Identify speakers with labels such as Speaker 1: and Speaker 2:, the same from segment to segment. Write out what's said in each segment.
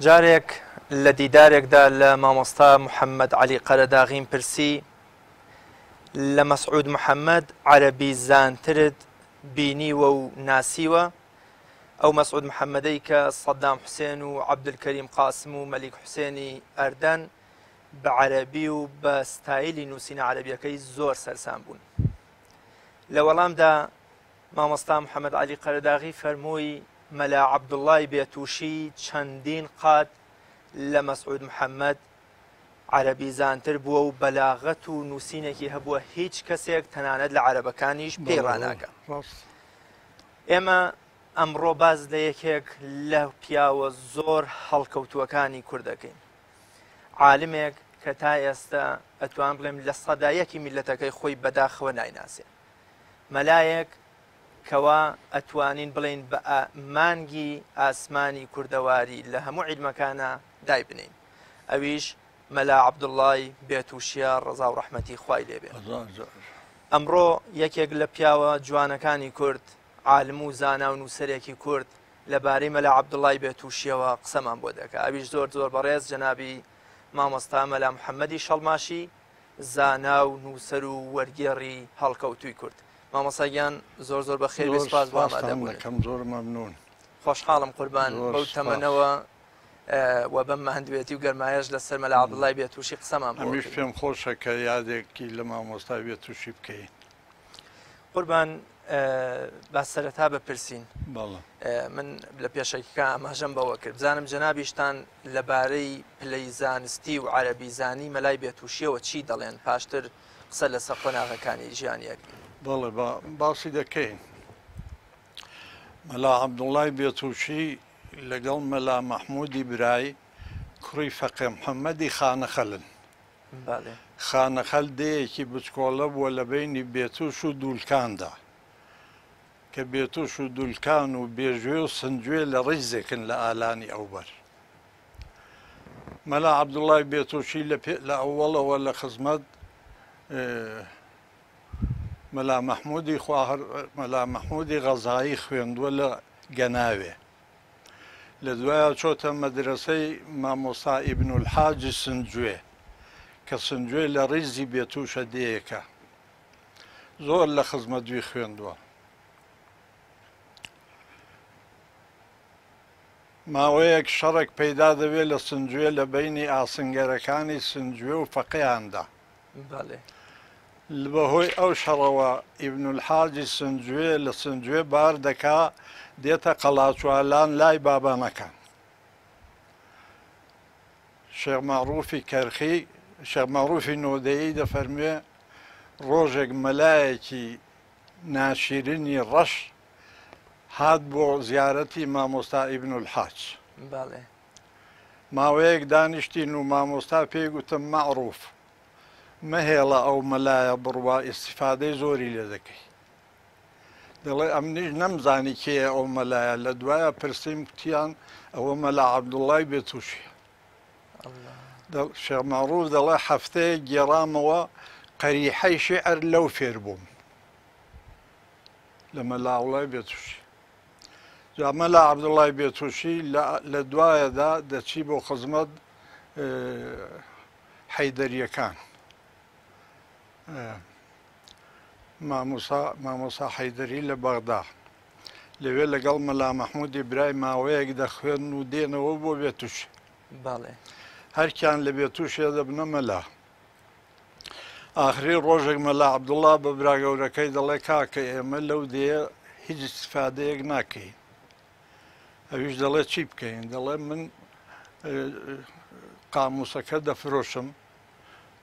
Speaker 1: جارێک لە دیدارێکدا لە مامۆستا محەممەد علی قەرەداغیم پرسی لە مەسعود محەممەد عەرەبی زانترت بینیوە و ناسیوە ئەو مەسعود محەممەدەی کە سەدام حوسێن و عەبدولکەریم قاسم و مەلیک حوسێنی ئەردەن بە عەرەبی و بە ستایلی نووسینە عەرەبیەکەی زۆر سەرسام بوون. لە وەڵامدا مامۆستا محەممەد علی قەرەداغی فەرمووی مەلا عەبدوڵڵای بێتووشی چەندین قات لە مەسعود محەممەد عەرەبی زانتر بووە و بەلاغەت و نووسینێکی هەبووە هیچ کەسێک تەنانەت لە عەرەبەکانیش پێی ڕاناکە. ئێمە ئەمڕۆ باز لە یەکێک لە پیاوە زۆر هەڵکەوتووەکانی کوردەکەین، عالمێک کە تا ئێستا ئەتوان بڵێم لە سەدایەکی میلەتەکەی خۆی بەداخەوە نایناسێ، مەلایەک کەوا ئەتوانین بڵێن بە مانگی ئاسمانی کوردەواری لە هەموو عیلمەکانە دای بنین، ئەویش مەلا عەبدوڵڵای بێتووشیە ڕەزا و ڕەحمەتی خوای لێبێ. ئەمڕۆ یەکێک لە پیاوە جوانەکانی کورد، عالم و زانا و نووسەرێکی کورد لەبارەی مەلا عەبدوڵڵای بێتووشیەوە قسەمان بۆ دەکات. ئەویش زۆر زۆر بەڕێز جەنابی مامۆستا مەلا محەممەدی شەڵماشی، زانا و نووسەر و وەرگێڕی هەڵکەوتووی کورد. مامۆستاگیان زۆر زۆر بەخێر و سپاس بۆ ئامادەبوونەکەم.
Speaker 2: زۆر مەمنون،
Speaker 1: خۆشحاڵم قوربان بەو تەمەنەوە و بەم هەندوێتی و گەرمایەش لەسەر مەلا عەبدوڵڵای بێتووشی قسەمان بۆ.
Speaker 2: ئەمیش پێم خۆشە کە یادێکی لە مامۆستای بێتووشی بکەین.
Speaker 1: قوربان با سەرەتا بپرسین. من لە پێشەکیەکە ئاماژەم بەوە کرد بزانم جەنابیشتان لەبارەی پلەی زانستی و عەرەبی زانی مەلای بێتووشیەوە چی دەڵێن پاشتر قسە لەسەر قۆناغەکانی ژیانیەکەین.
Speaker 2: بەڵێ باسی دەکەین. مەلا عەبدوڵڵای بێتووشی لەگەڵ مەلا مەحموودی برای کوڕی فەقێ محەممەدی خانەخەلن. خانەخەل دەیەکی بچکۆڵە بووە لە بینی بێتووش و دوولکاندا کە بێتووش و دوولکان و بێژوێ و سنجوێ لە ڕیزێکن لە ئالانی ئەوبەر. مەلا عەبدوڵڵای بێتووشی لە ئەووەڵەوە لە خزمەت مەلا مەحموودی غەزایی خوێندووە لە گەناوێ، لە دوایە چۆتە مەدرسەی مامۆستا ئیبنولحاجی سنجوێ کە سنجوێ لە ڕیزی بێتووشە دەیەکە، زۆر لە خزمەتوی خوێندووە. ماوەیەک شەڕێک پەیدا دەوێت لە سنجوێ لە بینی ئاسنگەرەکانی سنجوێ و فەقێیاندا. بەهۆی ئەو شەڕەوە ئیبنولحاجی سنجوێ لە سنجوێ بار دەکا دێتە قەڵاچوالان لای بابانەکان. شێخ مەعروفی کەرخی، شێخ مەعروفی نۆدەیی دەفەرموێ ڕۆژێک مەلایەکی ناشیرنی ڕەش هات بۆ زیارەتی مامۆستا ئیبنولحاج. ماوەیەک دانیشتین و مامۆستا پێی گوتم مەعروف مەهێڵە ئەو مەلایە بڕوا ئیستیفادەی زۆری لێ دەکەی. دەڵێ ئەمنیش نەمزانی کێیە ئەو مەلایە، لە دوایە پرسیم کوتیان ئەوە مەلا عەبدوڵڵای بێتووشیە. شێخ مەعروف دەڵێ هەفتەیە گێڕامەوە قەریحەی شیعر لەو فێر بووم لە مەلا عەبدوڵڵای بێتووشی. جا مەلا عەبدوڵڵای بێتووشی لە دوایەدا دەچی بۆ خزمەت حەیدەریەکان، مامۆسا حەیدەری لە بەغدا، لەوێ لەگەڵ مەلا مەحموودی برای ماوەیەک دەخوێن و دێنەوە بۆ بێتووشی. هەرکیان لە بێتووشێ دەبنە مەلا. ئاخری ڕۆژێک مەلا عەبدوڵڵا بە برا گەورەکەی دەڵێ کاکە ئێمە لەو دێ هیچ ئیستیفادەیەک ناکەین. ئەویش دەڵێ چی بکەین؟ دەڵێ من قاموسەکە دەفرۆشم،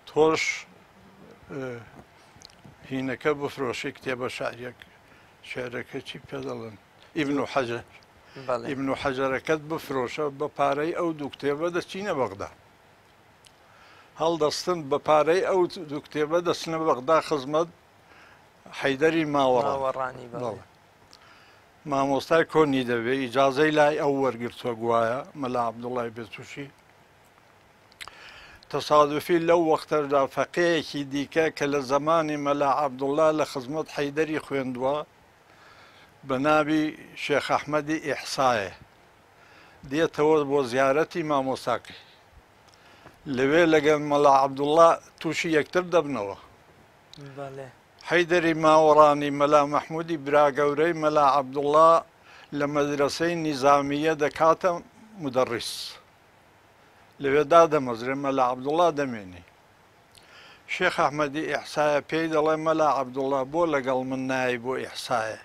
Speaker 2: تۆش هینەکە بفرۆشی کتێبە شعرەکە چی پێ دەڵێن ئیبن حەجەر، ئیبن حەجەرەکەت بفرۆشە بە پارەی ئەو دوو کتێبە دەچینە بەغدا. هەڵدەستن بە پارەی ئەو دوو کتێبە دەچنە بەغدا خزمەت حەیدەری ماوەڕانی. مامۆستای کۆنی دەبێ ئیجازەی لای ئەو وەرگرتووە گوایە مەلا عەبدوڵڵای بێتووشی. تەسادوفی لەو وەختەدا فەقێیەکی دیکە کە لە زەمانی مەلا عەبدوڵڵا لە خزمەت حەیدەری خوێندووە بە ناوی شێخ ئەحمەدی ئیحسایە، دێتەوە بۆ زیارەتی مامۆستاکەی لەوێ لەگەڵ مەلا عەبدوڵڵا تووشی یەکتر دەبنەوە حەیدەری ماوەڕانی مەلا مەحموودی براگەورەی مەلا عەبدوڵڵا لە مەدرسەی نیزامیە دەکاتە مدەڕیس لەوێدا دەمەزرێ مەلا عەبدوڵڵا دەمێنی شێخ ئەحمەدی ئیحسایە پێی دەڵێ مەلا عەبدوڵڵا بۆ لەگەڵ من نایی بۆ ئیحسایە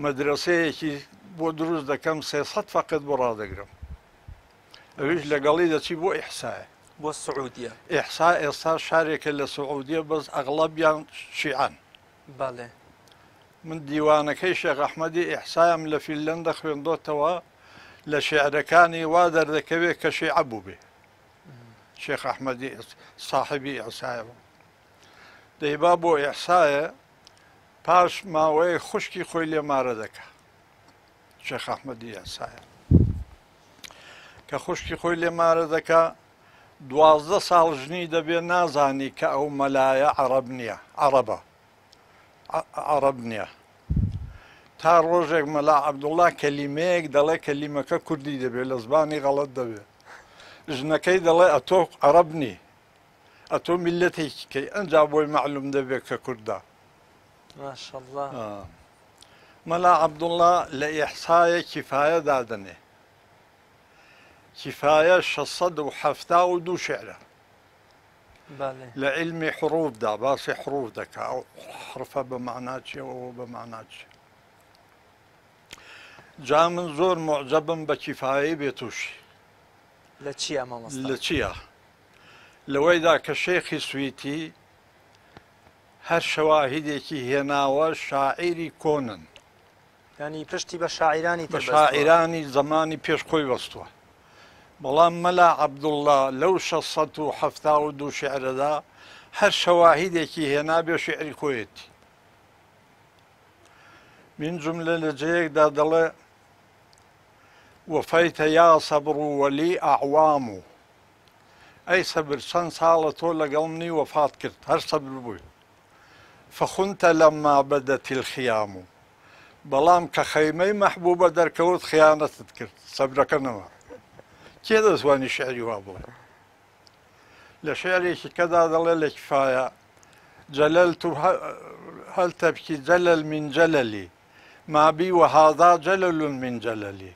Speaker 2: مەدرسەیەکی بۆ دروست دەکەم 300 فەقط بۆ ڕادەگرم ئەویش لەگەڵی دەچی بۆ ئیحسایە
Speaker 1: بۆ سعودیە
Speaker 2: ئیحسا ئێستا شارێکە لە سعودیە بەس ئەغڵەبیان شیعان
Speaker 1: بەڵێ
Speaker 2: من دیوانەکەی شێخ ئەحمەدی ئیحسایم لە فینلەندە خوێندۆتەوە لە شێعرەکانی وا دەردەکەوێت کە شیعە بوو بێ شێخ ئەحمەدی ساحبی ئیحسایە بوو دەیبا بۆ ئیحسایە پاش ماوەیە خوشکی خۆی لێمارە دەکە شێخ ئەحمەدی ئیحسایە کە خوشکی خۆی لێمارە دەکا 12 ساڵ ژنی دەبێ نازانی کە ئەو مەلایە عەرەب نییە عەرەبە عەرەب نییە تا ڕۆژێک مەلا عەبدوڵڵا کەلیمەیەک دەڵێ کەلیمەکە کوردی دەبێت لە زبانی غەڵەت دەبێت ژنەکەی دەڵێ ئەتۆ عەرەب نی ئەتۆ میللەتێکی کەی ئەنجا بۆی معلوم دەبێت کە کوردە
Speaker 1: ماشەڵڵا
Speaker 2: مەلا عەبدوڵڵا لە ئیحسایە کیفایە دادەنێ کیفایە 672 شعرە لە علمی حروفدا باسی حروف دەکا ئەو حرفە بە مەعنا چیە ئەوە بە مەعنا چیە جا من زۆر معجەبم بە کیفایەی بێتوشی
Speaker 1: لە چیە مامۆستا
Speaker 2: لە چییە لەوەیدا کە شێخی سویتی هەر شەواهیدێکی هێناوە شاعیری کۆنن
Speaker 1: ینی پشتی بە شاعیرانی
Speaker 2: بە شاعیرانی زمانی پێش خۆی بەستووە بەڵام مەلا عەبدوڵڵا لەو 672 شعرەدا هەر شەواهیدێکی هێنا بێ شعری خۆیەتی من جملە لە جەیەکدا دەڵێ وەفەیتە یا سەبر وەلی ئەعوام و ئەی سەبر چەند ساڵە تۆ لەگەڵ منی وەفات کرد هەر سەبر بووی فەخونتە لەما بەدەتی الخیام و بەڵام کە خەیمەی مەحبوبە دەرکەوت خیانەتت کرد سەبرەکە نەما کێ دەزوانی شعری وا بڵێ لە شعرێکی کەدا دەڵێ لە کفایە جەلەلت هەل تەبکی جەلەل من جەلەلی ما بی وهذا جەلەل من جەلەلی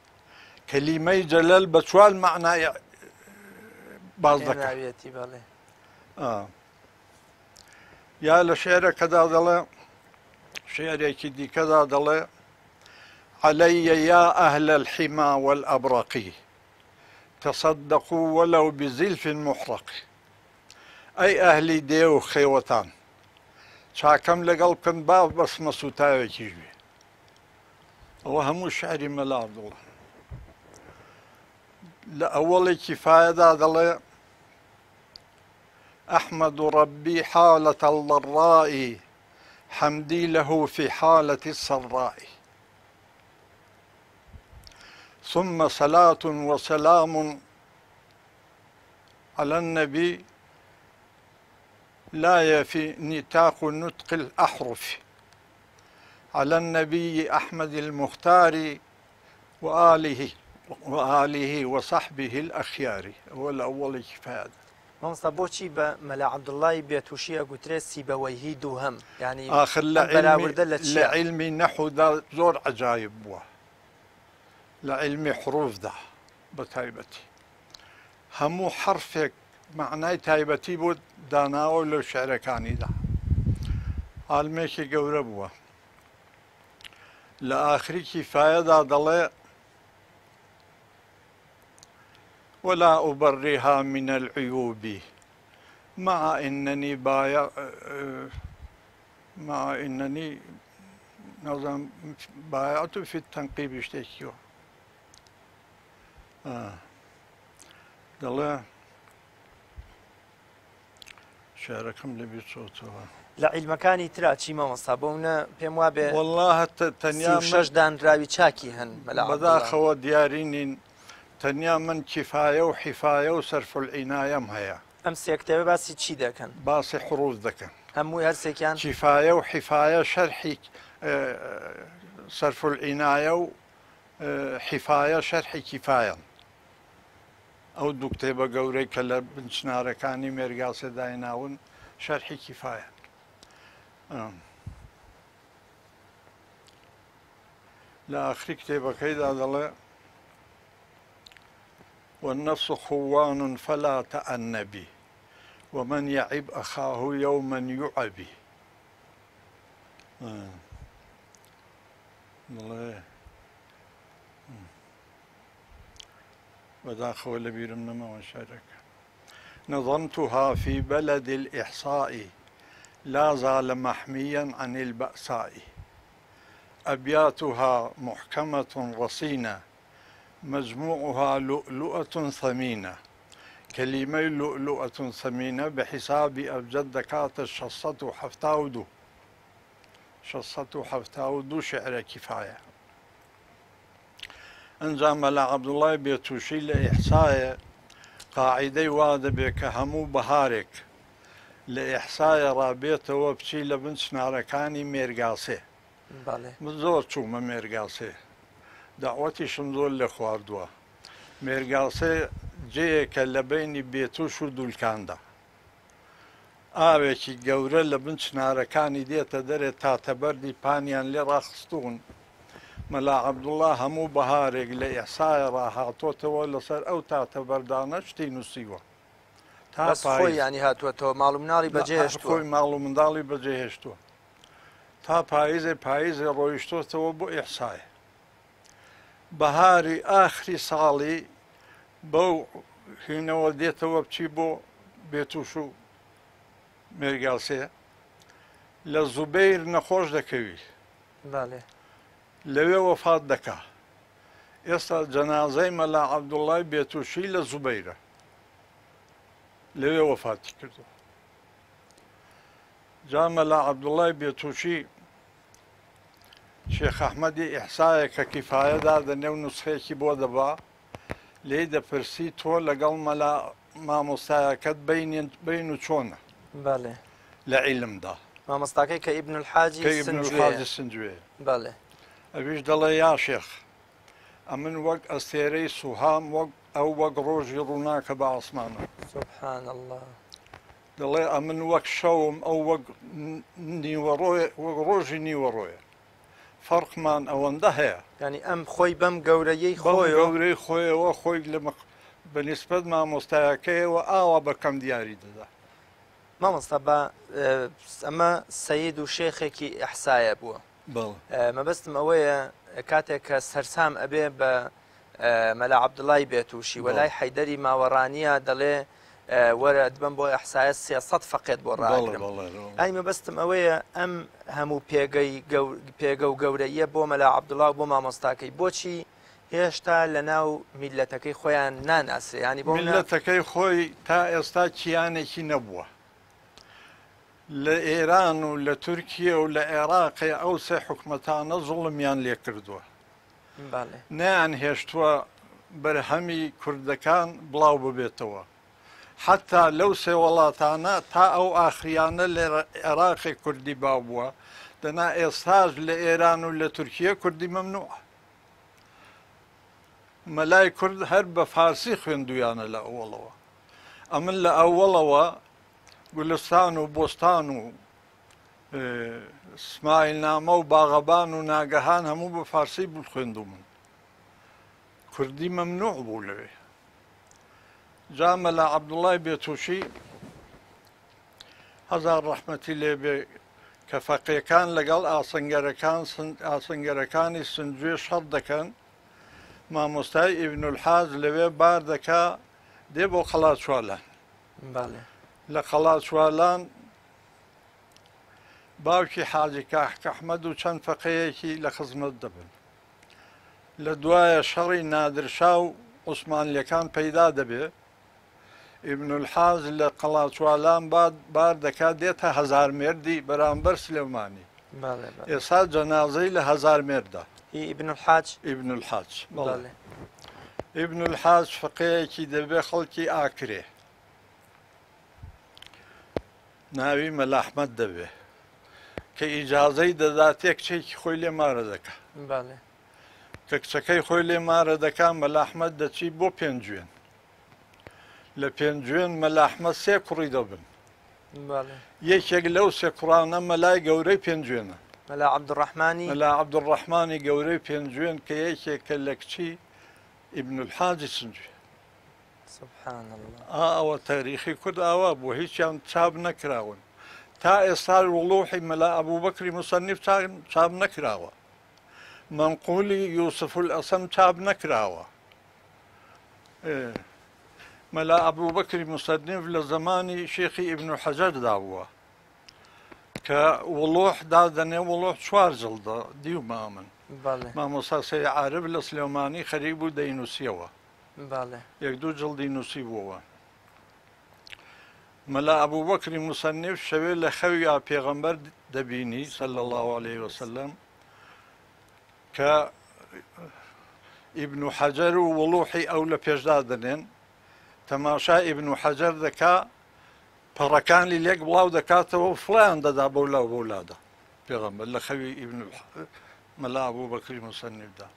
Speaker 2: کەلیمەی جەلەل بە چوار مەعنای باز دەکات یا لە شعرەکەدا دەڵێ شعرێکی دیکەدا دەڵێ علي يا أهل الحما والأبرق تصدقوا ولو بزلف محرق أي أهلي ديو خيوتان چاکەم لەگەڵ بکەن با بەسمە سوتاوێکیش بێ ئەوە هەموو شعری مەلا عەبدوڵڵا لە ئەوەڵی کیفایەدا دەڵێ أحمد ربي حالة الضراء حمدي له في حالة السراء ثم صلاة وسلام على النبي لا يفي نطاق نطق الأحرف على النبي أحمد المختار وآله وصحبه الأخيار هو الأول كفاية
Speaker 1: مامۆستا بۆچی بە مەلا عەبدوڵڵای بێتوشیە گوترێت سیبەوەیهی دووهەم ینی
Speaker 2: آخر لە علمی نەحودا زۆر عەجایب بووە لە علمی حروفدا بە تایبەتی هەموو حرفێک معنای تایبەتی بۆ داناوە لەو شعرەکانیدا عالمێکی گەورە بووە لە ئاخری کیفایەدا دەڵێ ولا أبرها من العيوب مع أنني بايعت في التنقيب اشتكيوا دەڵێ شعرەکەم لەبیر چۆتەوە
Speaker 1: لە عیلمەکانی ترا چی مامۆستا بۆمنە پێم وابێ
Speaker 2: والله تەنیا
Speaker 1: شەش دانراوی چاکی هەن مەلا
Speaker 2: بەداخەوە دیاری نین تەنیا من کیفایە و حیفایە و سەرف العینایەم هەیە
Speaker 1: ئەم سێ کتێبە باسی چی دەکەن
Speaker 2: باسی حروف دەکەن
Speaker 1: هەمووی هەرسێکیان
Speaker 2: کیفایە و حیفایە شەرحی سەرف العینایە و حیفایە شەرحی کیفایەن ئەو دوو کتێبە گەورەی کە لە بنچنارەکانی مێرگاسێ دایناون شەرحی کیفایە لە ئاخری کتێبەکەیدا دەڵێ والنفس خوان فلا تأن به ومن يعب أخاه يوما يعبي بداخل لبير منما وشارك نظمتها في بلد الإحصاء لا زال محميا عن البأساء أبياتها محكمة رصينة مجموعها لؤلؤة ثمينة كلمي لؤلؤة ثمينة بحساب أبجد دكات شصة حفتاودو شصة حفتاودو شعر كفاية انجام لعبد الله بيتوشي لإحصاء قاعدة واد بك همو بهارك لإحصاء رابطة وبشي لبنس ناركاني ميرقاسي زۆر چوومە مێرگاسێ داوەتیشم زۆر لە خواردووە مێرگاسێ جەیەکە لە بینی بێتوش و دوولکاندا ئاوێکی گەورە لە بن چنارەکانی دێتە دەرێت تاتەبەردی پانیان لێ ڕاخستوون مەلا عەبدوڵڵا هەموو بەهارێک لە ئیحسایە ڕاهاتۆتەوە لەسەر ئەو تاتەبەردانە شتی نووسیوە
Speaker 1: خۆی ینی هاتووەتەوە ماڵ و مناڵی بەجێهێشتووە
Speaker 2: خۆی ماڵ و منداڵی بەجێهێشتووە تا پاییزێ ڕۆیشتۆتەوە بۆ ئیحسایە بەهاری ئاخری ساڵی بەو هینەوە دێتەوە بچی بۆ بێتوش و مێرگاسێ لە زوبەیر نەخۆش دەکەوی لەوێ وەفات دەکا ئێستا جەنازەی مەلا عەبدوڵڵای بێتوشی لە زوبەیرە لەوێ وەفاتی کردووە جا مەلا عەبدوڵڵای بێتوشی شێخ ئەحمەدی ئیحسایە کە کیفایەدا دەنێ و نوسخەیەکی بۆ دەبا لێی دەپرسی تۆ لەگەڵ مەلا مامۆستایەکەت بین و چۆنە لە عیلمدا
Speaker 1: مامۆستاکەی کە ئیبن الحاجی
Speaker 2: سنجوێ ئەویش دەڵێ یا شێخ ئەمن وەک ئەستێرەی سوهام ئەو وەک ڕۆژی ڕووناکە بە ئاسمانە
Speaker 1: سوبحان الله
Speaker 2: دەڵێ ئەمن وەک شەوم ئەو وەک ڕۆژی نیوەڕۆیە فەرقمان ئەوەندە هەیە
Speaker 1: ینی ئەم خۆی بەم گەورەیەی
Speaker 2: گەورەی خۆیەوە خۆی بە نیسبەت مامۆستایەکەیەوە ئاوا بەکەم دیاری دەدا
Speaker 1: مامۆستا بە ئەمە سەید و شێخێکی ئیحسایە بووە مەبەستم ئەوەیە کاتێک کە سەرسام ئەبێ بە مەلا عەبدوڵڵای بێتوشی وەلای حەیدەری ماوەڕانیە دەڵێ وەرە دبم بۆ ئیحسایە 300 فەقێت بۆ ڕاگرم ئای مەبەستم ئەوەیە ئەم هەموو پێگە و گەورەیە بۆ مەلا عەبدوڵڵا و بۆ مامۆستاکەی بۆچی هێشتا لە ناو میلەتەکەی خۆیان ناناسێ ینی بۆ
Speaker 2: میلەتەکەی خۆی تا ئێستا کیانێکی نەبووە لە ئێران و لە تورکیە و لە عێراقی ئەو سێ حکومەتانە زوڵمیان لێ کردووە نیان هێشتووە بەرهەمی کوردەکان بڵاو ببێتەوە حتا لەو سێ وڵاتانە تا ئەو ئاخریانە لە عێراقی کوردی باو بووە دەنا ئێستاش لە ئێران و لە تورکیە کوردی مەمنوعە مەلای کورد هەر بە فارسی خوێندویانە لە ئەوڵەوە ئەمن لە ئەوڵەوە گولستان و بۆستان و سمایلنامە و باغەبان و ناگەهان هەموو بە فارسی بوو خوێندومن کوردی مەمنوع بوو لەوێ جا مەلا عەبدوڵڵای بێتوشی هەزار ڕەحمەتی لێبێ کە فەقێکان لەگەڵ ئاسەنگەرەکانی سنجوێ شەڕ دەکەن مامۆستای ئیبن الحاج لەوێ بار دەکا دێ بۆ قەڵات چوالان لە قەڵات چوالان باوکی حاجی کاک ئەحمەد و چەند فەقەیەکی لە خزمەت دەبن لە دوایە شەڕی نادرشا و عوسمانلیەکان پەیدا دەبێ ئیبن الحاج لە قەڵات چوالان بار دەکات دێتە هەزار مێردی بەرامبەر سلێمانی ئێستا جەنازەی لە هەزار مێردا
Speaker 1: ئیبن الحاج
Speaker 2: ئیبن الحاج فەقەیەکی دەبێ خەڵکی ئاکرێ ناوی مەلا ئەحمەد دەبێ کە ئیجازەی دەدا تێک کچێکی خۆی لێ مارە دەکە کە کچەکەی خۆی لێ مارە دەکات مەلا ئەحمەد دەچی بۆ پێنجوێن لە پێنجوێن مەلا ئەحمەد سێ کوڕی دەبن یەکێک لەو سێ کوڕانە مەلای گەورەی پێنجوێنە
Speaker 1: مەلا عەبدوڕەحمانی
Speaker 2: مەلا عەبدوڕەحمانی گەورەی پێنجوێن کە یەکێکە لە کچی ئیبن الحاجی سنجوێ
Speaker 1: سبحان الله
Speaker 2: ئەوە تاریخی کورد ئاوا بوو هیچیان چاپ نەکراون تا ئێستا وڵوحی مەلا ئەبوبەکری موسەنیف چاپ نەکراوە منقولی یوسف الئەسەم چاپ نەکراوە مەلا ئەبوبەکری موسەنیف لە زمانی شێخی ئیبن حەجەردا بووە کە وڵوح دادەنێ وڵوح 4 جڵدە دیوما من مامۆستا سەید عارف لە سلێمانی خەریک بوو دەینووسیەوە یەک دوو جڵدی نووسی بووەوە مەلا ئەبوبەکری موسەنیف شەوێ لە خەوی پێغەمبەر دەبینی صلی الله عليه وسلم کە ئیبن حەجەر و وڵوحی ئەو لە پێشدا دەنێن تەماشا ئیبن حەجەر دەکا پەڕەکانی لێک بڵاو دەکاتەوە فڵیان دەدا بەولاو بەولادا پێغەمبەر لە خەوی ئیبن مەلا ئەبوبەکری موسەنیفدا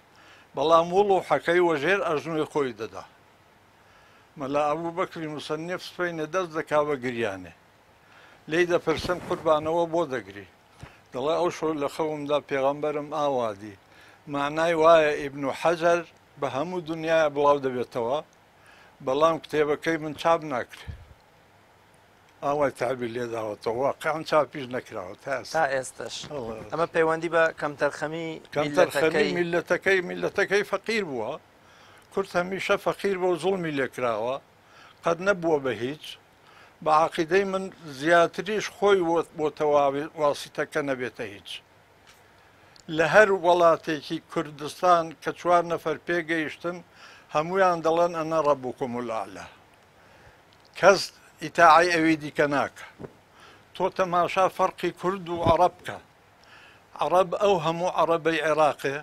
Speaker 2: بەڵام وڵوحەکەی وەژێر ئەژنوی خۆی دەدا مەلا ئەبوبەکری موسەنیف سپەینە دەست دەکا بە گریانێ لێی دەپرسن قوربانەوە بۆ دەگری دەڵێ ئەو شۆ لە خەومدا پێغەمبەرم ئاوادی معنای وایە ئیبن حەجەر بە هەموو دنیای بڵاو دەبێتەوە بەڵام کتێبەکەی من چاپ ناکرێ ئاوای تعبیر لێداوەتەوە واقعاً چاپیش نەکراوە تا
Speaker 1: ئێستش ئەمە پەیوەندی بە کەمتەرخەمی
Speaker 2: میلەتەکەی فەقیر بووە کورد هەمیشە فەقیر بۆ زوڵمی لێکراوە قەت نەبووە بە هیچ بە عەقیدەی من زیاتریش خۆی بۆ تەواوی واسیتەکە نەبێتە هیچ لە هەر وڵاتێکی کوردستان کە 4 نەفەر پێگەیشتن هەمویان دەڵێن ئەنە ڕەبوکم الئەعلا کەس ئیتاعی ئەوی دیکە ناکە تۆ تەماشا فەرقی کورد و عەرەب بکە عەرەب ئەو هەموو عەرەبەی عێراقێ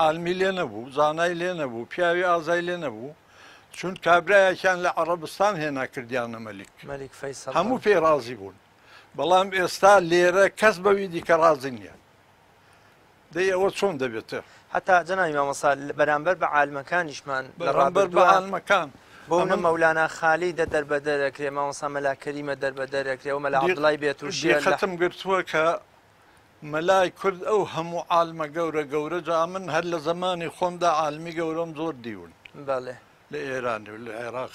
Speaker 2: عالمی لێ نەبوو زانای لێ نەبوو پیاوی ئازای لێ نەبوو چون کابرایەکیان لە عەرەبستان هێنا کردیانە مەلیک هەموو پێی ڕازی بوون بەڵام ئێستا لێرە کەس بەوی دیکە ڕازی نییە دەی ئەوە چۆن دەبێتە
Speaker 1: حتا جەنابی مامۆستا بەرامبەر بە عالمەکانیشمان
Speaker 2: بەرامبەر بە عالمەکان
Speaker 1: بۆنە مەولانا خالیدە دەربەدەرەکرێ مامۆستا مەلا کەریمە دەربەدەرەکرێ و مەلا عەبدوڵای بێتوشی
Speaker 2: خەتم گرتووە کە مەلای کورد ئەو هەموو عالمە گەورە گەورە جا من هەر لە زمانی خۆمدا عالمی گەورەم زۆر دیون لە ئێران و لە عێراق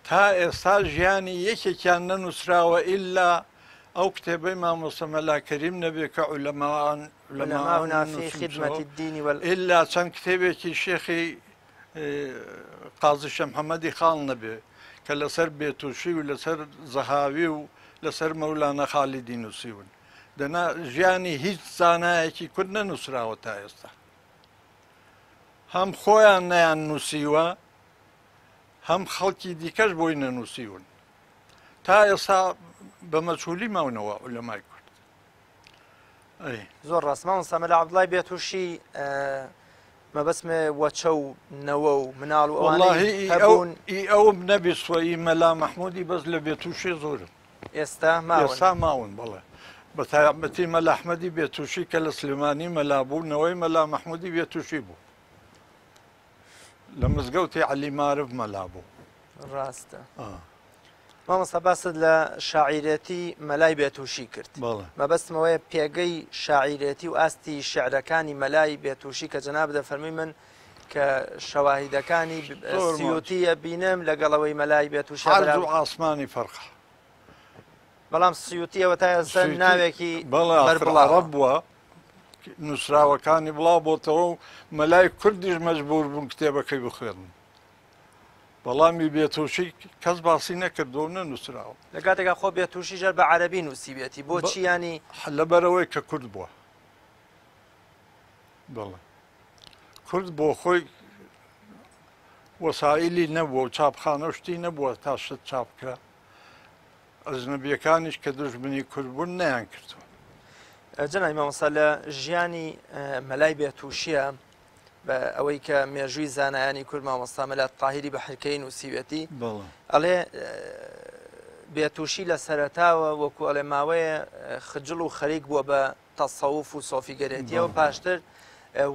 Speaker 2: تا ئێستا ژیانی یەکێکیان نەنووسراوە ئیلا ئەو کتێبەی مامۆستا مەلا کەریم نەبێ کە
Speaker 1: عولەماؤنا فی خدمەتی الدین
Speaker 2: ئیلا چەند کتێبێکی شێخی قازی شێخ محەممەدی خاڵ نەبێ کە لەسەر بێتوشی و لەسەر زەهاوی و لەسەر مەولانە خالیدی نووسیون دەنا ژیانی هیچ زانایەکی کورد نەنووسراوە تا ئێستا هەم خۆیان نەیان نووسیوە هەم خەڵکی دیکەش بۆی نەنووسیون تا ئێستا بە مەجهولی ماونەوە عولەمای کورد
Speaker 1: زۆر ڕاست مامۆستا مەلا عەبدوڵای بێتوشی مەبەسمێ وەچە و نەوە و مناڵ و
Speaker 2: وەڵاهی ئەوم نەبیستوە مەلا مەحموودی بەس لە بێتوشی زۆرم ئێستا ماون بڵێ بە تایبەتی مەلا ئەحمەدی بێتوشی کە لە سلێمانی مەلا بوونەوەی مەلا مەحموودی بێتوشی بوو لە مزگەوتی عەلی مارف مەلا بوو
Speaker 1: ڕاستە مامۆستا باست لە شاعیرەتی مەلای بێتوشی کرد مەبەستمەوەیە پێگەی شاعیرەتی و ئاستی شعرەکانی مەلای بێتوشی کە جەناب دەفەرمی من کە شەواهیدەکانی سیوتیە بینم لەگەڵەوەی مەلای بێتوشی
Speaker 2: عەرز و ئاسمانی فەرقە
Speaker 1: بەڵام سیوتیەوە تا ئێستا ناوێکی
Speaker 2: عەرەب بووە نووسراوەکانی بڵاو بۆتەوە و مەلای کوردیش مەجبوور بوون کتێبەکەی بخوێنن بەڵامی بێتوشی کەس باسی نەکردەوە نەنووسراوە
Speaker 1: لە کاتێکا خۆ بێتوشی ژەر بە عەرەبی نووسیبێتی بۆچی ینی
Speaker 2: لەبەرەوەی کە کورد بووە بەڵێ کورد بۆ خۆی وەسائیلی نەبووە و چاپخانە شتی نەبووە تا شت چاپکە ئەجنەبیەکانیش کە دوژمنی کوردبوون نەیان کردووە
Speaker 1: جەنابی مامۆستا لە ژیانی مەلای بێتوشیە بە ئەوەی کە مێژووی زانایانی کورد مامۆستا مەلا تاهیری بە حرکەی نووسیوێتی ئەڵێ بێتوشی لە سەرەتاوە وەکو ئەڵێ ماوەیە خجڵ و خەریک بووە بە تەسەوف و سۆفیگەرێتیەوە پاشتر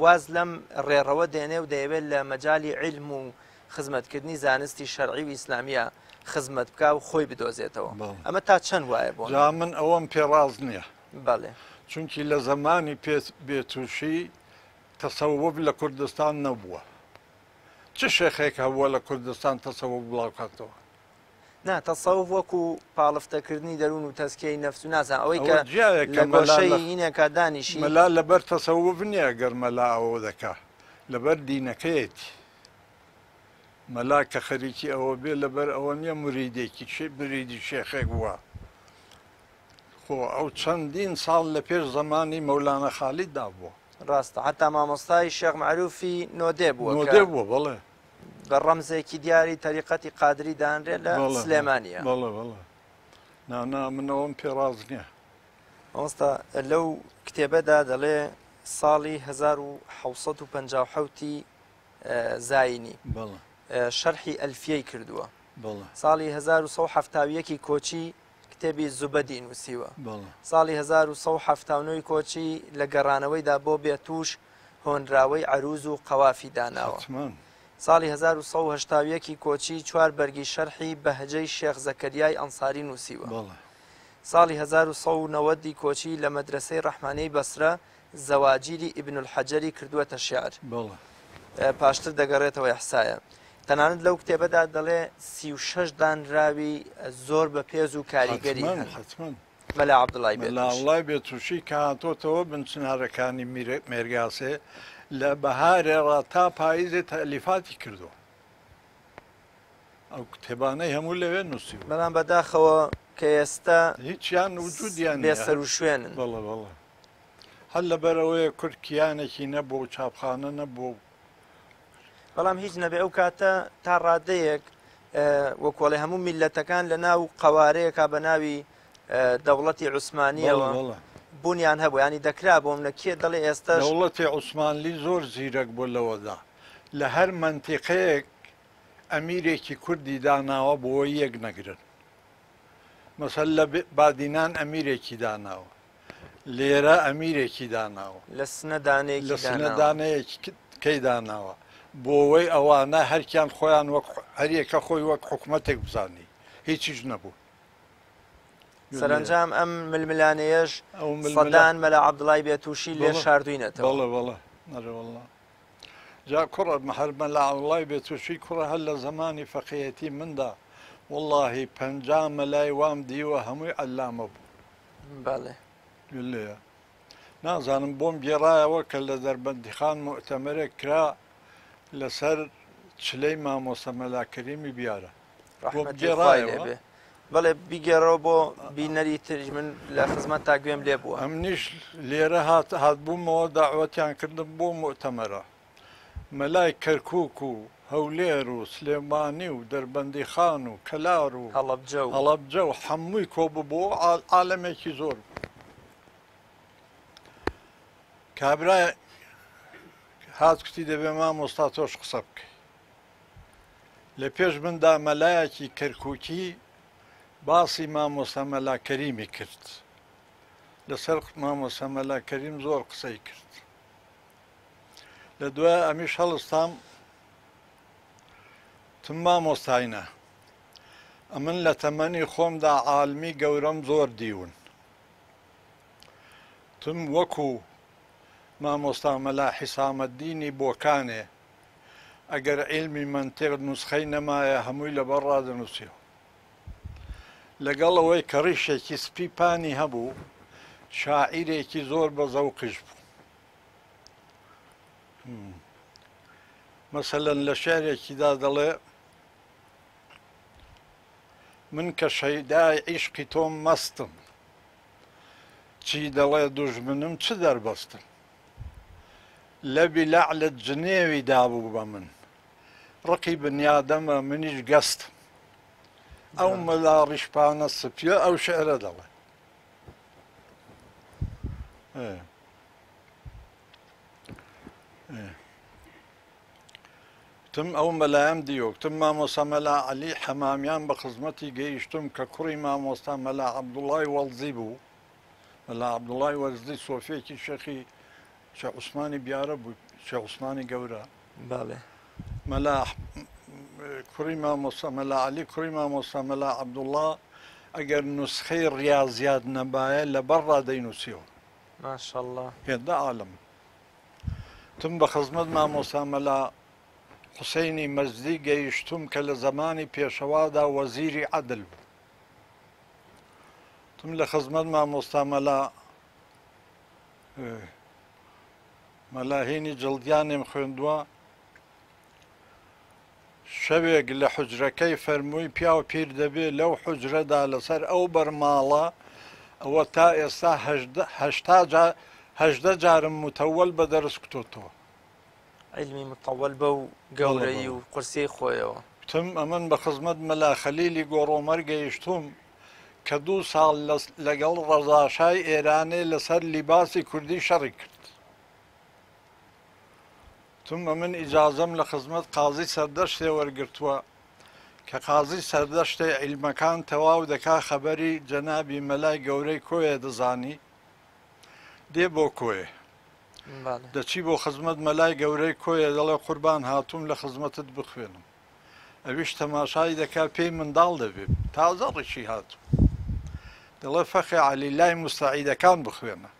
Speaker 1: واز لەم ڕێڕەوە دێنێ و دەیەوێت لە مەجای علم و خزمەتکردنی زانستی شەرعی و ئیسلامیە خزمەت بکە و خۆی بدۆزێتەوە ئەمە تا چەند وایە بۆ
Speaker 2: من ئەوەم پێڕاز نییە
Speaker 1: بەڵێ
Speaker 2: چونکی لە زمانی بێتوشی تەسەوف لە کوردستان نەبووە چ شێخێک هەبووە لە کوردستان تەسەوف بڵاوکاتەوە
Speaker 1: نا تەسەوف وەکو پاڵفتەکردنی دەروون و تەسکیەی نەفس و نازان ئەوەی کە لە گۆشەی هینێکە دانیشی
Speaker 2: مەلا لەبەر تەسەوف نییە گەر مەلا ئەوە دەکا لەبەر دینەکەیەتی مەلا کە خەریکی ئەوە بێ لەبەر ئەوە نییە مریدێکی بریدی شێخێک بووە خۆ ئەو چەندین ساڵ لە پێش زمانی مەولانە خالیددا بووە
Speaker 1: ڕاستە حتا مامۆستای شێخ معروفی نۆدێ بووە
Speaker 2: نۆدێ بووە بەڵێ
Speaker 1: بە ڕەمزێکی دیاری تەریقەتی قادری دانرێت لە سلێمانیە
Speaker 2: بەڵێ بەڵێ نانا منەوەم پێڕاز نییە
Speaker 1: ئەوستا لەو کتێبەدا دەڵێ ساڵی 1950 زاینی شەرحی ئەلفیەی کردووە ساڵی 1970 کۆچی کتێبی زوبەدی نووسیوە ساڵی 1970 کۆچی لە گەڕانەوەیدا بۆ بێتوش هۆنراوەی عەروز و قەوافی داناوە ساڵی 1970 کۆچی 4 بەرگی شەرحی بەهجەی شێخ زەکەریای ئەنساری نووسیوە ساڵی 1990 کۆچی لە مەدرسەی ڕەحمانەی بەسرە زەواجیری ئیبن الحەجەری کردووەتە شێعر پاشتر دەگەڕێتەوە ئیحسایە تەنانەت لەو کتێبەدا دەڵێ 36 دانراوی زۆر بە پێز و کاریگەری مەلا عەبدوڵای
Speaker 2: بێتوشی کە هاتۆتەوە بنچنارەکانی مێرگاسێ لە بەهارێڕا تا پاییزێ تەلیفاتی کردو ئەو کتێبانەی هەموو لەوێ نووسی
Speaker 1: بەڵام بەداخەوە کە ئێستا
Speaker 2: هیچیان وجودیان
Speaker 1: بێسەر و شوێنن
Speaker 2: بەڵێ هەر لەبەرەوەی کورکیانێکی نەبوو چاپخانە نەبوو
Speaker 1: بەڵام هیچ نەبێ ئەو کاتە تا ڕادەیەک وەکۆڵی هەموو میلەتەکان لە ناو قەوارەیەکا بە ناوی دەوڵەتی عوسمانیەوە بوونیان هەبوو ینی دەکرا بۆم لە کێ دەڵێ ئێستا
Speaker 2: دەوڵەتی عوسمانلی زۆر زیرەک بۆ لەوەدا لە هەر منتیقەیەک ئەمیرێکی کوردی داناوە بۆ یەک نەگرن مەسەل لە بادینان ئەمیرێکی داناوە لێرە ئەمیرێکی داناوە
Speaker 1: لە
Speaker 2: سنەدانەیەکی کەی داناوە بۆەوەی ئەوانە هەرکیان خۆیان وەک هەریەکە خۆی وەک حکوومەتێک بزانی هیچیش نەبوو
Speaker 1: سەرنجام ئەم ململانەیەش سەدان مەلا عەبدوڵای بێتوشی لێ شاردوینەتەوە
Speaker 2: بەڵێ نەرەوەڵڵا جا کوڕە مەهەر مەلا عەبدوڵای بێتوشی کوڕە هەر لە زمانی فەقیهەتی مندا وەڵڵاهی 50 مەلای وام دیوە هەمووی عەلامە بوو
Speaker 1: بەڵێ
Speaker 2: لێە نازانم بۆم گێڕایەوە کە لە دەربەندیخان مؤتەمەرێک کرا لەسەر چلەی مامۆسە مەلا کەریمی بیارە
Speaker 1: گێڕایەوە بەڵێ بیگەڕەوە بۆ بینەری ترج من لە خزمەت تا گوێم لێ بووە
Speaker 2: ئەمنیش لێرە هاتبوومەوە داوەتیان کردم بۆ مؤتەمەرە مەلای کەرکووک و هەولێر و سلێمانی و دەربەندیخان و کەلار و هەڵەبجە و هەمووی کۆبوو بۆ عالەمێکی زۆر کابرا هات کوتی دەبێ مامۆستا تۆش قسە بکەی لە پێش مندا مەلایەکی کەرکووکی باسی مامۆستا مەلا کەریمی کرد لەسەر مامۆستا مەلا کەریم زۆر قسەی کرد لە دوای ئەمیش هەڵستام تم مامۆستاینە ئەمن لە تەمەنی خۆمدا عالمی گەورەم زۆر دیون تم وەکو مامۆستا مەلا حیسامەددینی بۆکانێ ئەگەر عیلمی منتیق نوسخەی نەمایە هەمووی لەبەر ڕادەنووسیەوە لەگەڵ ئەوەی کە ڕیشێکی سپیپانی هەبوو شاعیرێکی زۆر بە زەوقیش بوو مەسەلەن لە شعرێکیدا دەڵێ من کە شەیدای عیشقی تۆم مەستم چی دەڵێ دوژمنم چ دەربەستم لەبی لەعلت جنێوی دابوو بە من ڕقی بنیادەمە منیش گەستم ئەو مەلا ڕیشپانە سپیە ئەو شعرە دەڵێ تم ئەو مەلایەم دیوە تم مامۆستا مەلا عەلی حەمامیان بە خزمەتی گەیشتم کە کوڕی مامۆستا مەلا عەبدوڵای وەڵزی بوو مەلا عەبدوڵای وەڵزی سۆفیەکی شێخی شێخ عوسمانی بیارە بوو شێخ عوسمانی گەورە مەلا کوڕی مامۆستا مەلا عەلی کوڕی مامۆستا مەلا عەبدوڵا ئەگەر نوسخەی ڕیاضیات نەبایە لەبەرڕا دەینووسیەوە
Speaker 1: ماشەڵڵا
Speaker 2: هێندە عالم تم بە خزمەت مامۆستا مەلا حوسەینی مەزدی گەیشتم کە لە زمانی پێشەوادا وەزیری عەدل بوو تم لە خزمەت مامۆستا مەلاهێنی جڵدیانێم خوێندووە شەوێک لە حوجرەکەی فەرمووی پیا و پیر دەبێت لەو حوجرەدا لەسەر ئەو بەرماڵە ئەوە تا ئێستا هەژدە جارم متەوەل بە دەرس کتۆتەوە
Speaker 1: علمی متەوەل بە و گەورەی و قورسی خۆیەوە
Speaker 2: تم ئەمن بە خزمەت مەلا خەلیلی گۆڕۆمەر گەیشتوم کە 2 ساڵ لەگەڵ ڕەزاشای ئێرانێ لەسەر لیباسی کوردی شەڕی کرد تم ئەمن ئیجازەم لە خزمەت قازی سەردەشتێ وەرگرتووە کە قازی سەردەشتێ عیلمەکان تەواو دەکا خەبەری جەنابی مەلای گەورەی کۆیە دەزانی دێ بۆ کۆیە دەچی بۆ خزمەت مەلای گەورەی کۆیە دەڵێ قوربان هاتووم لە خزمەتت بخوێنم ئەویش تەماشای دەکا پێی منداڵ دەبێت تازە ڕیشی هاتوو دەڵێ فەخی عەلی لای مستەعیدەکان بخوێنە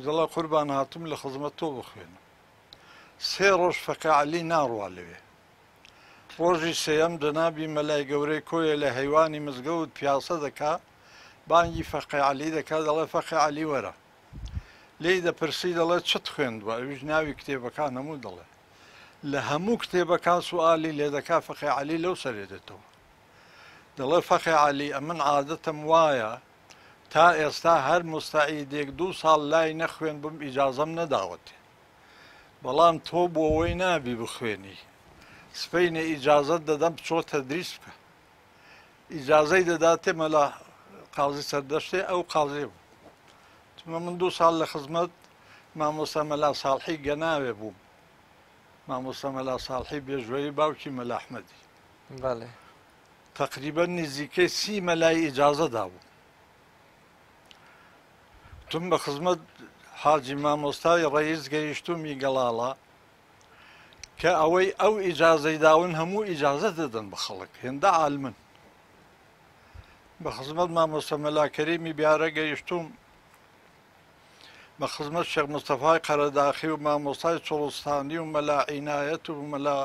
Speaker 2: دەڵێ قوربان هاتووم لە خزمەت تۆ بخوێنم 3 ڕۆژ فەقی عەلی ناڕوا لەوێ ڕۆژی سێەم جەنابی مەلای گەورەی کۆیە لە هەیوانی مزگەوت پیاسە دەکا بانگی فەقی عەلی دەکا دەڵێ فەقی عەلی وەرە لێی دەپرسی دەڵێ چت خوێندووە ئەویش ناوی کتێبەکان هەموو دەڵێ لە هەموو کتێبەکان سوالی لێ دەکا فەقی عەلی لەو سەرێ دێتەوە دەڵێ فەقی عەلی ئەمن عادەتم وایە تا ئێستا هەر مستەعیدێک 2 ساڵ لای نەخوێن بم ئیجازەم نەداوەتێ بەڵام تۆ بۆ ئەوەی نابی بخوێنی سپەینە ئیجازەت دەدەم بچۆ تەدریس بکە ئیجازەی دەداتێ مەلا قازی سەردەشتێ ئەو قازێ بوو تمە من 2 ساڵ لە خزمەت مامۆستا مەلا ساڵحی گەناوێ بووم مامۆستا مەلا ساڵحی بێژوەیی باوکی مەلا ئەحمەدی تقریبا نزیکەی 30 مەلای ئیجازەدا بوو تم بە خزمەت حاجی مامۆستای ڕەیس گەیشتومی گەڵاڵە کە ئەوەی ئەو ئیجازەی داون هەموو ئیجازە دەدەن بە خەڵک هێندە عالمن بە خزمەت مامۆستا مەلا کەریمی بیارە گەیشتوم بە خزمەت شێخ مستەفای قەرەداخی و مامۆستای چۆڵستانی و مەلا عینایەت و مەلا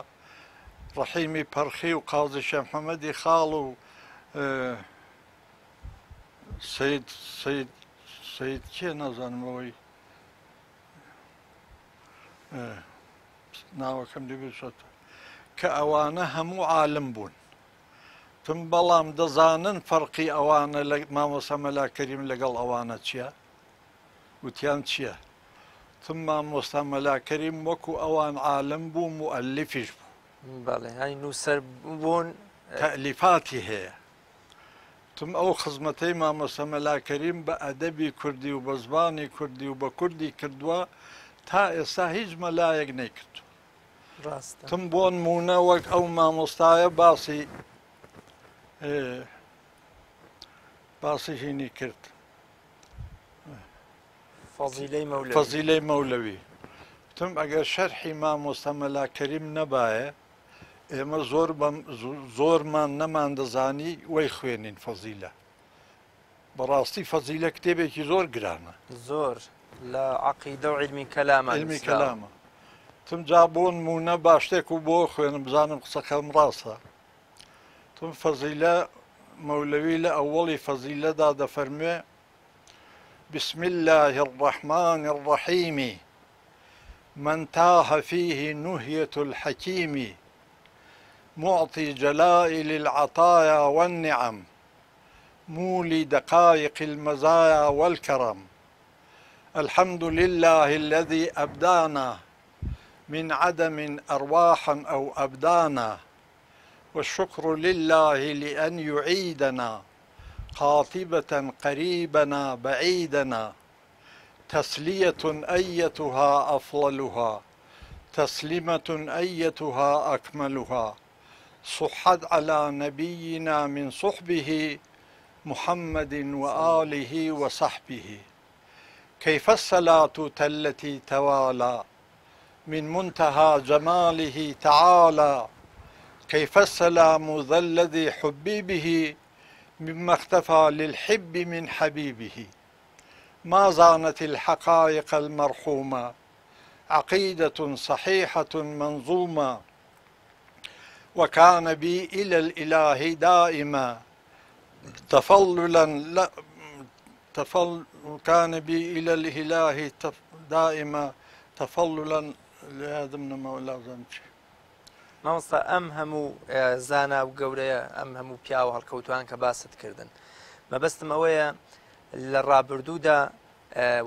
Speaker 2: ڕەحیمی پەرخی و قازی شێخ محەممەدی خاڵ و سەید کێ نازانمەوەی ناوەکەم دەبێت کە ئەوانە هەموو عالم بوون تم بەڵام دەزانن فەرقی ئەوانە لە مامۆستا مەلا کەریم لەگەڵ ئەوانە چییە وتیان چییە تم مامۆستا مەلا کەریم وەکو ئەوان عالم بوو موئەلیفیش بوو
Speaker 1: نووسەر بوون
Speaker 2: تەلیفاتی هەیە تم ئەو خزمەتەی مامۆستا مەلا کەریم بە ئەدەبی کوردی و بە زبانی کوردی و بە کوردی کردووە تا ئێستا هیچ مەلایەک نەیکردو تم بۆ نمونە وەک ئەو مامۆستایە باسی هینی کرد فەزیلەی مەولەوی تم ئەگەر شەرحی مامۆستا مەلا کەریم نەبایە ئێمە زۆرمان نەمان دەزانی وەی خوێنین فەزیلە بەڕاستی فەزیلە کتێبێکی زۆر گرانە
Speaker 1: زۆر لە عەقیدە و عیلمی کەلامە
Speaker 2: تم جا بۆ نمونە باشتێک و بۆ خوێنم بزانم قسەکەم ڕاستە تم فەزیلە مەولەوی لە ئەوەڵی فەزیلەدا دەفەرموێ بسم الله الرحمن الرحيم من تاه فيه نهية الحكيم معطي جلائل العطايا والنعم مولي دقائق المزايا والكرم الحمد لله الذي أبدانا من عدم أرواحا أو أبدانا والشكر لله لأن يعيدنا قاطبة قريبنا بعيدنا تسلية أيتها أفضلها تسليمة أيتها أكملها صحت على نبينا من صحبه محمد وآله وصحبه كيف الصلاة التي توالى من منتهى جماله تعالى كيف السلام ذا الذي حبي به مما اختفى للحب من حبيبه ما زانت الحقائق المرحومة عقيدة صحيحة منظومة وكان بي إلى الإله دائما تفضلا كان بي إلى الإله دائما تفضلا لهذا من مولا زمشي
Speaker 1: مامۆستا ئەم هەموو زانا و گەورەیە ئەم هەموو پیا و هەڵکەوتوان کە باست کردن مەبەستم ئەوەیە لە ڕابردوودا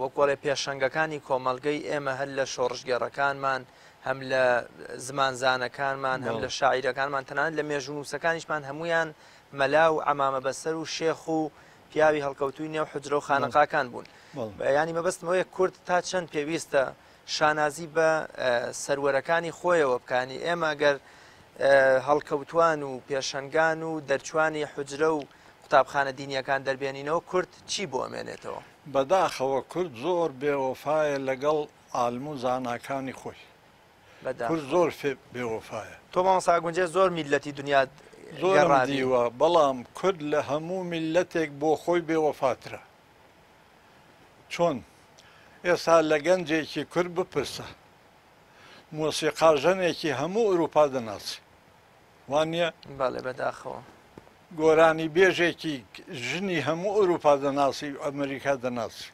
Speaker 1: وەکوڵێ پێشەنگەکانی کۆمەڵگەی ئێمە هەر لە شۆڕژگێڕەکانمان هەم لە زمانزانەکانمان هەم لە شاعیرەکانمان تەنانەت لە مێژوو نووسەکانیشمان هەمویان مەلا و عەمامە بەسەر و شێخ و پیاوی هەڵکەوتووی نێو حوجرە و خانەقاکان بوون ینی مەبەستمەوەیە کورد تا چەند پێویستە شانازی بە سەروەرەکانی خۆیەوە بکانی ئێمە گەر هەڵکەوتوان و پێشەنگان و دەرچوانی حوجرە و قوتابخانە دینیەکان دەربێنینەوە کورد چی بۆ ئەمێنێتەوە
Speaker 2: بەداخەوە کورد زۆر بێوەفایە لەگەڵ ئالم و زاناکانی خۆی کورد زۆر بێوەفایە
Speaker 1: تۆ مامۆستا گونجێ زۆر میلەتی دنیا
Speaker 2: زۆر دیوە بەڵام کورد لە هەموو میلەتێک بۆ خۆی بێوەفاترە چۆن ئێستا لە گەنجێکی کورد بپرسە مۆسیقاژەنێکی هەموو ئەوروپا دەناسی وانە
Speaker 1: باڵێ بەداخەوە
Speaker 2: گۆرانی بێژێکی ژنی هەموو ئەوروپا دەناسی و ئەمریکا دەناسی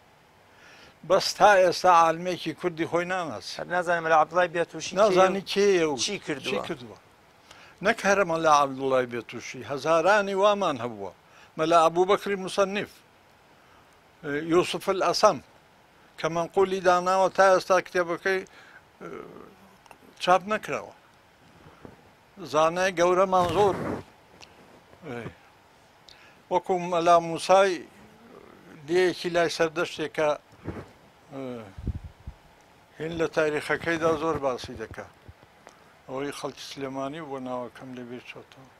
Speaker 2: بەس تا ئێستا عالمێکی کوردی خۆی ناناسی
Speaker 1: نازانم مەلا عەبدوڵای بێتووشی
Speaker 2: نازانی کێیە و
Speaker 1: چی
Speaker 2: کردووە نەک هەرە مەلا عەبدوڵای بێتووشی هەزارانی وامان هەبووە مەلا ئەبووبەکری موسەنیف یوسف الئەسەم کە مەنقولی داناوە تا ئێستا کتێبەکەی چاپ نەکراوە زانای گەورەمان زۆر وەکو مەلا موسای دێیەکی لای سەردەشتێکە هین لە تاریخەکەیدا زۆر باسی دەکات ئەوەی خەڵکی سلێمانی بۆ ناوەکەم لەبێ چۆتەوە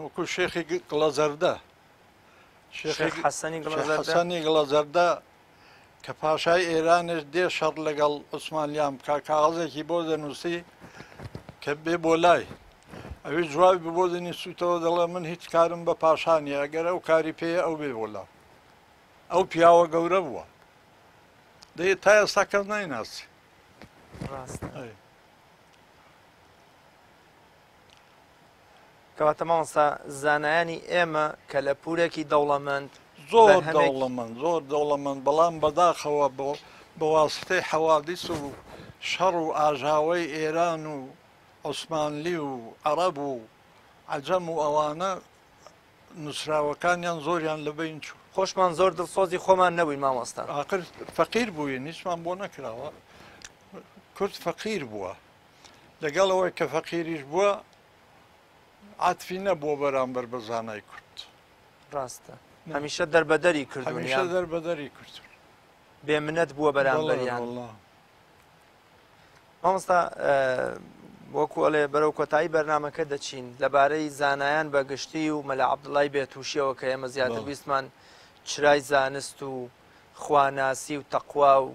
Speaker 2: وەکو شێخی گڵەزەردە حەسەنی گڵەزەردە کە پاشای ئێرانش دێ شەڕ لەگەڵ عوسمانیان بکە کاغەزێکی بۆ دەنووسی کە بێ بۆ لای ئەوی جوابی بۆ دەنی سووتەوە دەڵێ من هیچ کارم بە پاشانیە ئەگەر ئەو کاری پێیە ئەو بێ بۆ لاو ئەو پیاوە گەورە بووە دەیە تا ئێستا کەس نایناسی
Speaker 1: کەواتە مامۆستا زانایانی ئێمە کە لە پورێکی دەوڵەمەند
Speaker 2: زۆر دەوڵەمەند بەڵام بەداخەوە بە واستەی حەوادیس و شەڕ و ئاژاوەی ئێران و عوسمانلی و عەرەب و عەجەم و ئەوانە نووسراوەکانیان زۆریان لەبین چوو
Speaker 1: خۆشمان زۆر دڵسۆزی خۆمان نەبووین مامۆستا
Speaker 2: ئاخر فەقیر بووین هیچمان بۆ نەکراوە کورد فەقیر بووە لەگەڵەوەی کە فەقیریش بووە عاتفی نەبووە بەرامبەر بە زانای کورد
Speaker 1: ڕاستە هەمیشە دەربەدەری کردوون
Speaker 2: هەمیشە دەربەدەری کردوون
Speaker 1: بێمنەت بووە بەرامبەریان مامۆستا وەکو ئەڵێ بەرەو کۆتایی بەرنامەکە دەچین لەبارەی زانایان بە گشتی و مەلا عەبدوڵای بێتووشیەوە کە ئێمە زیاتر ویستمان چرای زانست و خواناسی و تەقوا و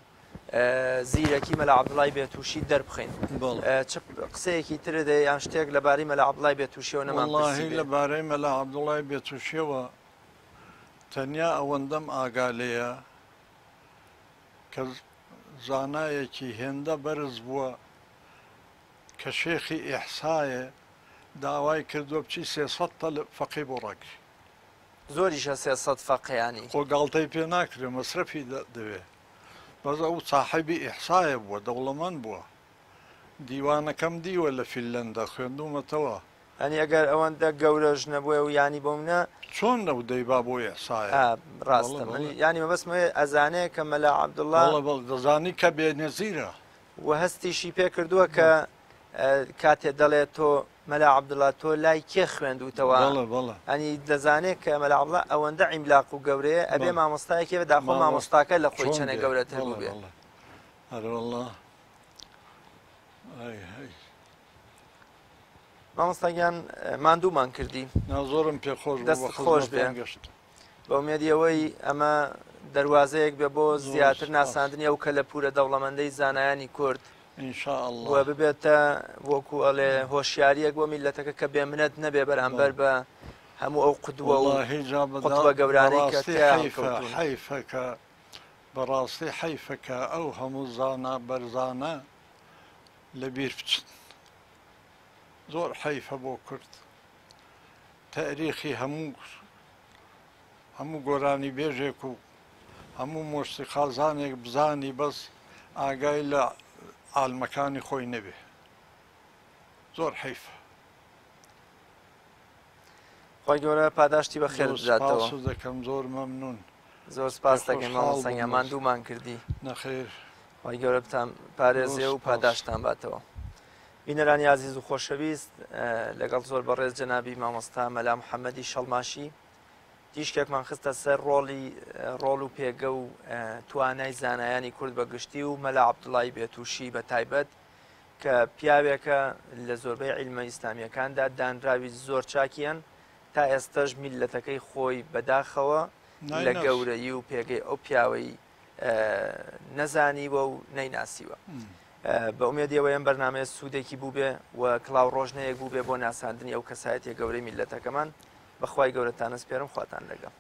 Speaker 1: زیرەکی مەلا عەبدوڵای بێتووشی دەربخەین چ قسەیەکی ترت هەیە یان شتێک لەبارەی مەلا عەبدوڵای بێتووشیەوە نەمان پرسی بێ
Speaker 2: لەبارەی مەلا عەبدوڵای بێتووشیەوە تەنیا ئەوەندەم ئاگا لێیە کە زانایەکی هێندە بەرز بووە کە شێخی ئیحسایە داوای کردووە بچی 300 فەقی بۆ ڕاگری
Speaker 1: زۆریشە 300 فەقیانی
Speaker 2: خۆ گاڵتەی پێ ناکرێ مەسرەفی دەوێ بەس ئەو ساحیبی ئیحسایە بووە دەوڵەمەند بووە دیوانەکەم دیوە لە فیلەندا خوێندومەتەوە
Speaker 1: ئەنی ئەگەر ئەوەندە گەورەش نەبووە و ینی بۆ منە
Speaker 2: چۆن نەو دەیبا بۆ ئیحسایە
Speaker 1: ڕاستە ینی مەبەستمەوەی ئەزانەیە کە مەلا عەبدوڵڵا
Speaker 2: دەزانی کە بێنەزیرە
Speaker 1: و هەستیشی پێ کردووە کە کاتێ دەڵێت تۆ مەلا عەبدوڵڵا تۆ لای کێ خوێندوتەوە؟ ئەنی دەزانێت کە مەلا عەبدوڵڵا ئەوەندە عیملاق و گەورەیە ئەبێ مامۆستایەکی بە داخۆ مامۆستاکە لە خۆی چەنە گەورەتر بوو بێ. مامۆستاگیان ماندوومان کردی
Speaker 2: زۆرم پێ
Speaker 1: دەست خۆش بێ بە ئومێدیەوەی ئەمە دەواازەیەک بێ بۆ زیاتر ناساندنی ئەو کە لە پورە دەوڵەمەندەی زانایانی کورد
Speaker 2: ئینشاءالله
Speaker 1: ببێتە وەکو ئەڵێ هۆشیاریەک بۆ میلەتەکە کە بێمنەت نەبێ بەرامبەر بە هەموو ئەو قودوە و قوتوبە گەورانەی کە
Speaker 2: حیفەکە بەڕاستی حیفەکە ئەو هەموو زانا بەرزانە لەبیر بچن زۆر حیفە بۆ کورد تاریخی هەموو گۆرانی بێژێک و هەموو مۆسیقازانێک بزانی بەس ئاگای لە ئالمەکانی خۆی نەبێ زۆر حیفە.
Speaker 1: خۆی گەورە پاداشتی بە خێر بداتەوە.
Speaker 2: دەکەم زۆر مەمنون.
Speaker 1: زۆر سپاس دەکەم مامۆستاگیان ماندوومان کردی.
Speaker 2: نەخێر.
Speaker 1: خۆی گەورە بتان پارێزێ و پاداشتان باتەوە. بینەرانی عزیز و خۆشەویست لەگەڵ زۆر بەڕێز جەنابی مامۆستا مەلا محەممەدی شەڵماشی دیشکێکمان خستە سەر ڕۆڵ و پێگە و توانای زانایانی کورد بە گشتی و مەلا عەبدوڵڵای بێتوشی بە تایبەت کە پیاوێکە لە زۆربەی عیلمە ئیسلامیەکاندا دانراوی زۆر چاکیان تا ئێستەش میلەتەکەی خۆی بەداخەوە لە گەورەی و پێگەی ئەو پیاوەی نەزانیوە و نەیناسیوە. بە ئومێدیەوە ئەم بەرنامەیە سوودێکی بوو بێ و کڵاو ڕۆژنەیەک بوو بێ بۆ ناساندنی ئەو کەسایەتیە گەورەی میلەتەکەمان بەخوای گەورەتان سپێرم خواتان لەگەڵ.